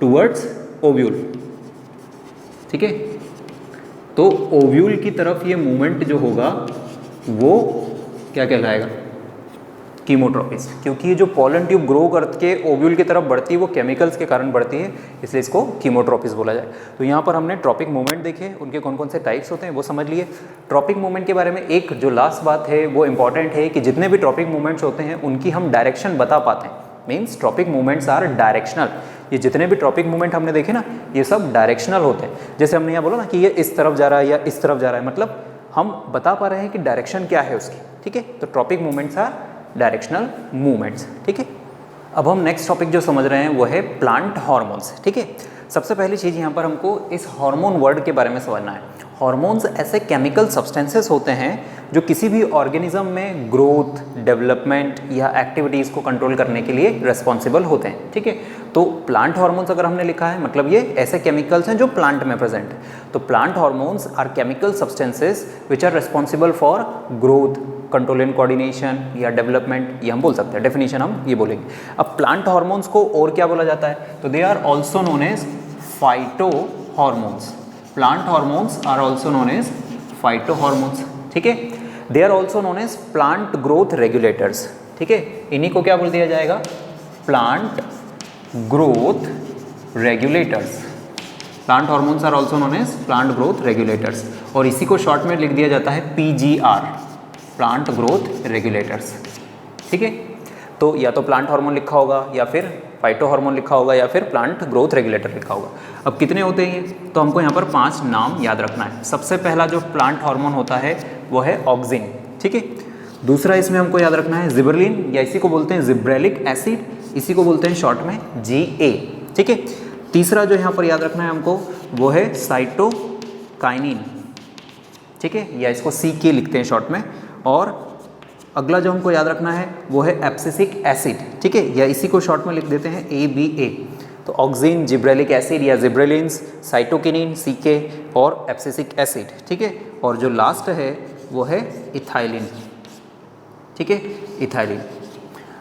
towards ovule. ठीक है, तो ओव्यूल की तरफ ये मूवमेंट जो होगा वो क्या कहलाएगा, कीमोट्रॉपिज्म। क्योंकि ये जो पॉलन ट्यूब ग्रो करके ओव्यूल की तरफ बढ़ती है वो केमिकल्स के कारण बढ़ती है, इसलिए इसको कीमोट्रॉपिज्म बोला जाए। तो यहाँ पर हमने ट्रॉपिक मूवमेंट देखे, उनके कौन कौन से टाइप्स होते हैं वो समझ लिए। ट्रॉपिक मूवमेंट के बारे में एक जो लास्ट बात है वो इंपॉर्टेंट है कि जितने भी ट्रॉपिक मूवमेंट्स होते हैं उनकी हम डायरेक्शन बता पाते हैं। Means tropic movements are directional. ये जितने भी ट्रॉपिक मूवमेंट हमने देखे ना, ये सब डायरेक्शनल होते हैं। जैसे हमने यहाँ बोला ना कि ये इस तरफ जा रहा है या इस तरफ जा रहा है, मतलब हम बता पा रहे हैं कि डायरेक्शन क्या है उसकी। ठीक है, तो tropic movements are directional movements. ठीक है, अब हम नेक्स्ट टॉपिक जो समझ रहे हैं वो है प्लांट हार्मोन्स। ठीक है, सबसे पहली चीज़ यहाँ पर हमको इस हार्मोन वर्ड के बारे में समझना है। हार्मोन्स ऐसे केमिकल सब्सटेंसेस होते हैं जो किसी भी ऑर्गेनिज्म में ग्रोथ, डेवलपमेंट या एक्टिविटीज़ को कंट्रोल करने के लिए रिस्पॉन्सिबल होते हैं। ठीक है, तो प्लांट हार्मोन्स अगर हमने लिखा है मतलब ये ऐसे केमिकल्स हैं जो प्लांट में प्रेजेंट है। तो plant hormones are chemical substances which are responsible for growth, control and coordination या डेवलपमेंट, ये हम बोल सकते हैं। डेफिनेशन हम ये बोलेंगे। अब प्लांट हार्मोन्स को और क्या बोला जाता है, तो they are also known as phytohormones. Plant hormones are also known as phytohormones. ठीक है, they are also known as plant growth regulators. ठीक है, इन्हीं को क्या बोल दिया जाएगा, plant growth regulators. Plant hormones are also known as plant growth regulators, और इसी को शॉर्ट में लिख दिया जाता है PGR। Plant growth regulators. ठीक है, तो या तो प्लांट हार्मोन लिखा होगा या फिर फाइटो हार्मोन लिखा होगा या फिर प्लांट ग्रोथ रेगुलेटर लिखा होगा। अब कितने होते हैं ये, तो हमको यहाँ पर 5 नाम याद रखना है। सबसे पहला जो प्लांट हार्मोन होता है वो है ऑक्सिन। ठीक है, दूसरा इसमें हमको याद रखना है जिबरलिन, या इसी को बोलते हैं जिब्रेलिक एसिड, इसी को बोलते हैं शॉर्ट में GA। ठीक है, तीसरा जो यहाँ पर याद रखना है हमको वो है साइटोकाइनिन। ठीक है, या इसको CK लिखते हैं शॉर्ट में। और अगला जो हमको याद रखना है वो है एब्सिसिक एसिड। ठीक है, या इसी को शॉर्ट में लिख देते हैं ABA। तो ऑक्सिन, जिब्रेलिक एसिड या जिब्रेलिन्स, साइटोकिनिन CK और एब्सिसिक एसिड। ठीक है, और जो लास्ट है वो है इथाइलिन। ठीक है, इथाइलिन।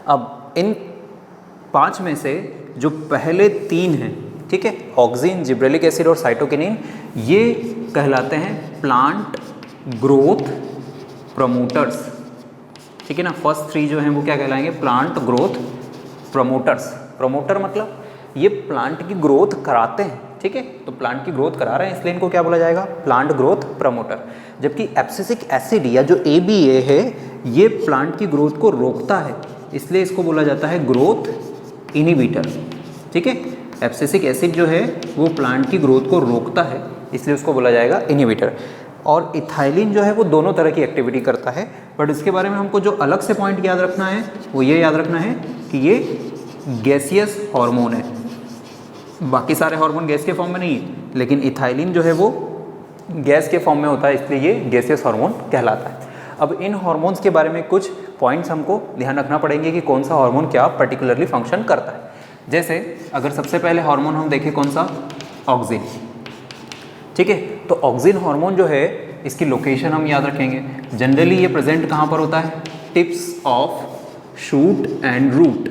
अब इन 5 में से जो पहले 3 हैं, ठीक है, ऑक्सिन, जिब्रेलिक एसिड और साइटोकिनिन, ये कहलाते हैं प्लांट ग्रोथ प्रमोटर्स। ठीक है ना, फर्स्ट 3 जो हैं वो क्या कहलाएंगे, प्लांट ग्रोथ प्रमोटर्स। प्रमोटर मतलब ये प्लांट की ग्रोथ कराते हैं। ठीक है, तो प्लांट की ग्रोथ करा रहे हैं इसलिए इनको क्या बोला जाएगा, प्लांट ग्रोथ प्रमोटर। जबकि एब्सिसिक एसिड या जो ABA है ये प्लांट की ग्रोथ को रोकता है, इसलिए इसको बोला जाता है ग्रोथ इनहिबिटर। ठीक है, एब्सिसिक एसिड जो है वो प्लांट की ग्रोथ को रोकता है, इसलिए उसको बोला जाएगा इनहिबिटर। और इथाइलिन जो है वो दोनों तरह की एक्टिविटी करता है, बट इसके बारे में हमको जो अलग से पॉइंट याद रखना है वो ये याद रखना है कि ये गैसियस हार्मोन है। बाकी सारे हार्मोन गैस के फॉर्म में नहीं है, लेकिन इथाइलिन जो है वो गैस के फॉर्म में होता है, इसलिए ये गैसियस हार्मोन कहलाता है। अब इन हार्मोन्स के बारे में कुछ पॉइंट्स हमको ध्यान रखना पड़ेंगे कि कौन सा हार्मोन क्या पर्टिकुलरली फंक्शन करता है। जैसे अगर सबसे पहले हार्मोन हम देखें कौन सा, ऑक्सिन। ठीक है, तो ऑक्सिन हार्मोन जो है इसकी लोकेशन हम याद रखेंगे। जनरली ये प्रेजेंट कहाँ पर होता है, tips of shoot and root.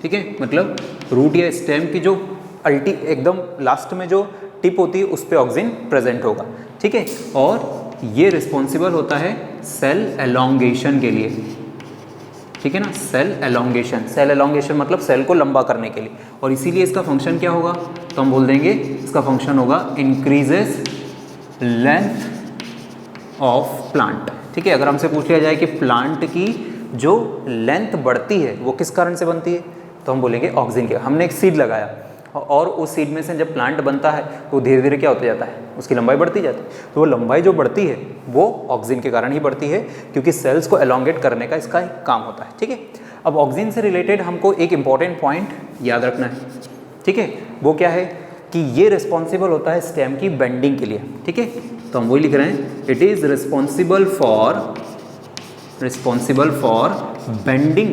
ठीक है, मतलब रूट या स्टेम की जो एकदम लास्ट में जो टिप होती है उस पर ऑक्सिन प्रेजेंट होगा। ठीक है, और ये रिस्पॉन्सिबल होता है सेल एलोंगेशन के लिए। ठीक है ना, सेल एलोंगेशन। सेल एलोंगेशन मतलब सेल को लंबा करने के लिए, और इसीलिए इसका फंक्शन क्या होगा, तो हम बोल देंगे इसका फंक्शन होगा इंक्रीजेस लेंथ ऑफ प्लांट। ठीक है, अगर हमसे पूछ लिया जाए कि प्लांट की जो लेंथ बढ़ती है वो किस कारण से बनती है, तो हम बोलेंगे ऑक्सिन के। हमने एक सीड लगाया और उस सीड में से जब प्लांट बनता है तो धीरे धीरे क्या होता जाता है, उसकी लंबाई बढ़ती जाती है। तो वो लंबाई जो बढ़ती है वो ऑक्सिन के कारण ही बढ़ती है, क्योंकि सेल्स को एलोंगेट करने का इसका एक काम होता है। ठीक है, अब ऑक्सिन से रिलेटेड हमको एक इम्पॉर्टेंट पॉइंट याद रखना है। ठीक है, वो क्या है कि ये रिस्पॉन्सिबल होता है स्टेम की बेंडिंग के लिए। ठीक है, तो हम वही लिख रहे हैं, it is responsible for bending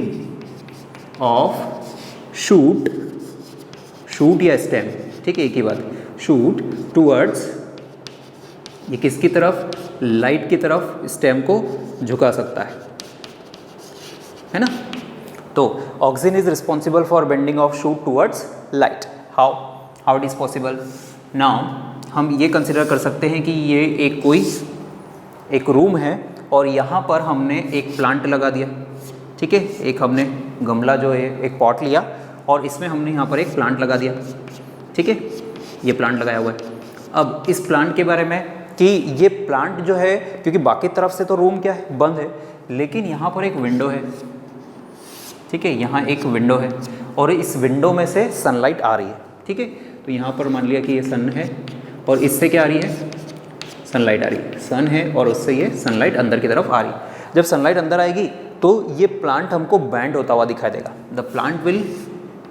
of shoot या स्टेम। ठीक है, एक ही बात, शूट टूवर्ड्स, ये किसकी तरफ, लाइट की तरफ स्टेम को झुका सकता है ना। तो auxin is responsible for bending of shoot towards light. How it is possible. Now हम ये कंसिडर कर सकते हैं कि ये एक रूम है और यहाँ पर हमने एक प्लांट लगा दिया। ठीक है, एक हमने गमला जो है एक पॉट लिया और इसमें हमने यहाँ पर एक प्लांट लगा दिया। ठीक है, ये प्लांट लगाया हुआ है। अब इस प्लांट के बारे में कि ये प्लांट जो है, क्योंकि बाकी तरफ से तो रूम क्या है, बंद है, लेकिन यहाँ पर एक विंडो है। ठीक है, यहाँ एक विंडो है और इस विंडो में से सनलाइट आ रही है। ठीक है, तो यहाँ पर मान लिया कि ये सन है और इससे क्या आ रही है, सनलाइट आ रही है। सन है और उससे ये सनलाइट अंदर की तरफ आ रही है। जब सनलाइट अंदर आएगी तो ये प्लांट हमको बैंड होता हुआ दिखाई देगा। The plant will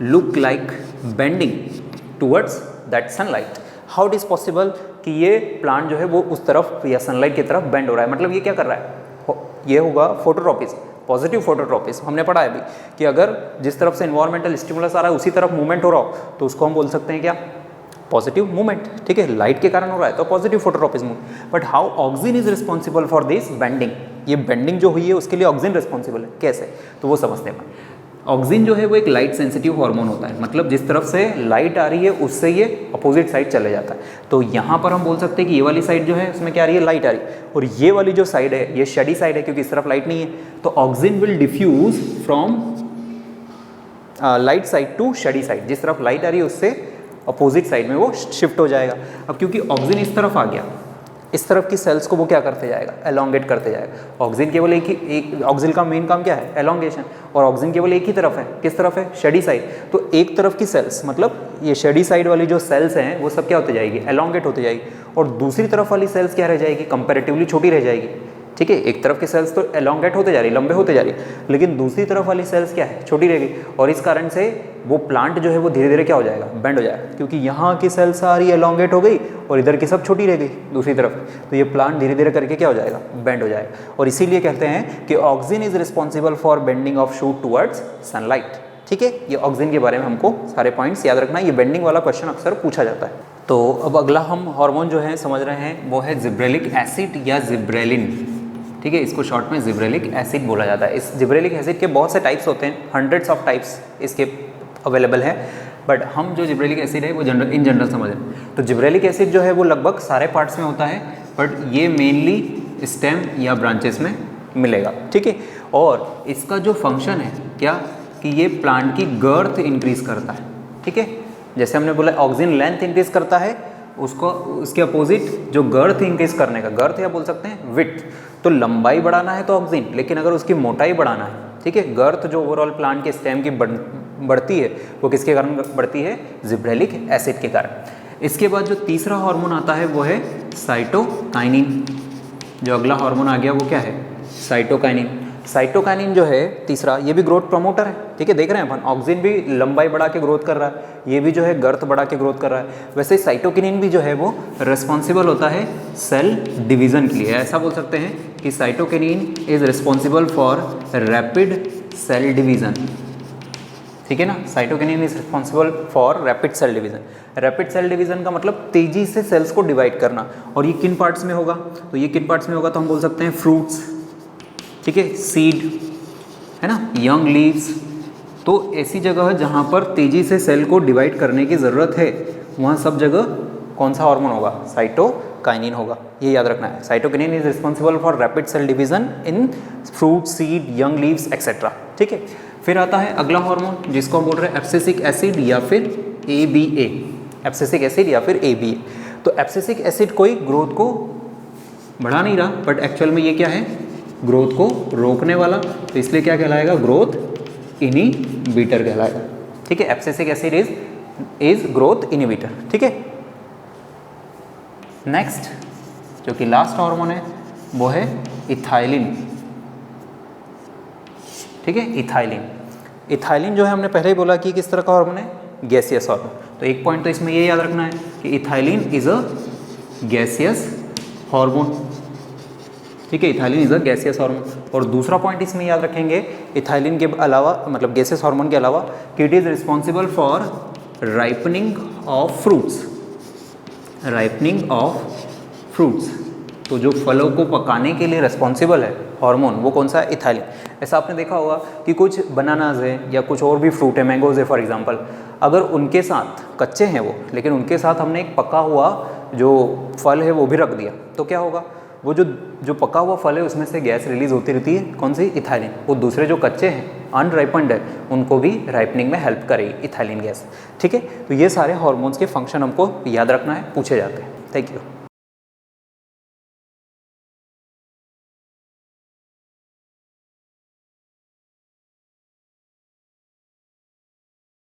look like bending towards that sunlight. How it is possible कि ये प्लांट जो है वो उस तरफ या सनलाइट की तरफ बेंड हो रहा है, मतलब ये क्या कर रहा है, ये होगा फोटोट्रॉपिज्म, पॉजिटिव फोटोट्रॉपिज्म। हमने पढ़ा है अभी कि अगर जिस तरफ से इन्वायरमेंटल स्टिमुलस आ रहा है उसी तरफ मूवमेंट हो रहा हो तो उसको हम बोल सकते हैं क्या, पॉजिटिव मूवमेंट। ठीक है, लाइट के कारण हो रहा है तो positive phototropism. But how auxin is responsible for this bending, ये बेंडिंग जो हुई है उसके लिए ऑक्सिन रिस्पॉन्सिबल है। कैसे, तो वो समझते हैं। ऑक्सिन जो है वो एक लाइट सेंसिटिव हार्मोन होता है, मतलब जिस तरफ से लाइट आ रही है उससे ये अपोजिट साइड चले जाता है। तो यहाँ पर हम बोल सकते हैं कि ये वाली साइड जो है उसमें क्या आ रही है, लाइट आ रही है, और ये वाली जो साइड है ये शेडी साइड है क्योंकि इस तरफ लाइट नहीं है। तो auxin will diffuse from light side to shady side, जिस तरफ लाइट आ रही है उससे अपोजिट साइड में वो शिफ्ट हो जाएगा। अब क्योंकि ऑक्सिन इस तरफ आ गया इस तरफ की सेल्स को वो क्या करते जाएगा, एलोंगेट करते जाएगा। ऑक्सिन केवल एक ऑक्सिन का मेन काम क्या है, एलोंगेशन, और ऑक्सिन केवल एक ही तरफ है, किस तरफ है, शेडी साइड। तो एक तरफ की सेल्स मतलब ये शेडी साइड वाली जो सेल्स हैं वो सब क्या होते जाएगी, एलोंगेट होते जाएगी, और दूसरी तरफ वाली सेल्स क्या रह जाएगी, कंपैरेटिवली छोटी रह जाएगी। ठीक है, एक तरफ की सेल्स तो एलोंगेट होते जा रही, लंबे होते जा रही, लेकिन दूसरी तरफ वाली सेल्स क्या है, छोटी रहेगी, और इस कारण से वो प्लांट जो है वो धीरे धीरे क्या हो जाएगा, बेंड हो जाएगा, क्योंकि यहाँ की सेल्स सारी एलोंगेट हो गई और इधर की सब छोटी रह गई दूसरी तरफ, तो ये प्लांट धीरे धीरे करके क्या हो जाएगा, बेंड हो जाएगा। और इसीलिए कहते हैं कि auxin is responsible for bending of shoot towards sunlight. ठीक है, ये ऑक्सिन के बारे में हमको सारे पॉइंट्स याद रखना है, ये बेंडिंग वाला क्वेश्चन अक्सर पूछा जाता है। तो अब अगला हम हार्मोन जो है समझ रहे हैं वो है जिब्रेलिक एसिड या जिब्रेलिन। ठीक है, इसको शॉर्ट में जिब्रेलिक एसिड बोला जाता है। इस जिब्रेलिक एसिड के बहुत से टाइप्स होते हैं, हंड्रेड्स ऑफ टाइप्स इसके अवेलेबल हैं, बट हम जो जिब्रेलिक एसिड है वो इन जनरल समझें। तो जिब्रेलिक एसिड जो है वो लगभग सारे पार्ट्स में होता है, बट ये मेनली स्टेम या ब्रांचेस में मिलेगा। ठीक है, और इसका जो फंक्शन है क्या, कि ये प्लांट की गर्थ इंक्रीज करता है। ठीक है, जैसे हमने बोला ऑक्सिन लेंथ इंक्रीज करता है, उसको उसके अपोजिट जो गर्थ इंक्रीज करने का, गर्थ या बोल सकते हैं विड्थ, तो लंबाई बढ़ाना है तो ऑक्सिन, लेकिन अगर उसकी मोटाई बढ़ाना है, ठीक है, गर्थ जो ओवरऑल प्लांट के स्टेम की बढ़ती है वो किसके कारण बढ़ती है, जिब्रेलिक एसिड के कारण। इसके बाद जो तीसरा हार्मोन आता है वो है साइटोकाइनिन। जो अगला हार्मोन आ गया वो क्या है, साइटोकाइनिन। साइटोकाइनिन जो है तीसरा, ये भी ग्रोथ प्रमोटर है। ठीक है, देख रहे हैं अपन, ऑक्सिन भी लंबाई बढ़ा के ग्रोथ कर रहा है, ये भी जो है गर्थ बढ़ा के ग्रोथ कर रहा है। वैसे साइटोकिनिन भी जो है वो रिस्पॉन्सिबल होता है सेल डिवीज़न के लिए। ऐसा बोल सकते हैं कि cytokinin is responsible for rapid cell division. ठीक है ना, cytokinin is responsible for rapid cell division. Rapid cell division का मतलब तेजी से सेल्स को डिवाइड करना। और ये किन पार्ट्स में होगा, तो ये किन पार्ट्स में होगा, तो हम बोल सकते हैं फ्रूट्स, ठीक है, सीड है ना, यंग लीव्स। तो ऐसी जगह है जहाँ पर तेज़ी से सेल को डिवाइड करने की ज़रूरत है, वहाँ सब जगह कौन सा हार्मोन होगा, साइटोकाइनिन होगा। ये याद रखना है, cytokinin is responsible for rapid cell division in fruit, seed, young leaves etcetera. ठीक है, फिर आता है अगला हार्मोन जिसको हम बोल रहे हैं एब्सिसिक एसिड या फिर ABA। एब्सिसिक एसिड या फिर ABA। तो एब्सिसिक एसिड कोई ग्रोथ को बढ़ा नहीं रहा, बट एक्चुअल में ये क्या है, ग्रोथ को रोकने वाला, तो इसलिए क्या कहलाएगा, ग्रोथ इनहिबिटर कहलाएगा। ठीक है, abscisic acid is growth inhibitor. ठीक है, नेक्स्ट जो कि लास्ट हार्मोन है वो है इथाइलिन। ठीक है, इथाइलिन। इथाइलिन जो है हमने पहले ही बोला कि किस तरह का हार्मोन है, गैसियस हार्मोन। तो एक पॉइंट तो इसमें ये याद रखना है कि ethylene is a gaseous hormone. ठीक है, ethylene is a gaseous hormone. और दूसरा पॉइंट इसमें याद रखेंगे इथाइलिन के अलावा, मतलब गैसियस हार्मोन के अलावा, कि it is responsible for ripening of fruits. Ripening of fruits, तो जो फलों को पकाने के लिए रिस्पॉन्सिबल है हार्मोन, वो कौन सा है, इथाइलिन। ऐसा आपने देखा होगा कि कुछ बनानाज है या कुछ और भी फ्रूट है, मैंगोज है फॉर एग्जांपल, अगर उनके साथ कच्चे हैं वो, लेकिन उनके साथ हमने एक पका हुआ जो फल है वो भी रख दिया, तो क्या होगा, वो जो पका हुआ फल है उसमें से गैस रिलीज होती रहती है, कौन सी, इथाइलिन। वो दूसरे जो कच्चे हैं, अनराइपन्ड है, उनको भी राइपनिंग में हेल्प करेगी इथाइलिन गैस। ठीक है, तो ये सारे हार्मोन्स के फंक्शन हमको याद रखना है, पूछे जाते हैं। Thank you.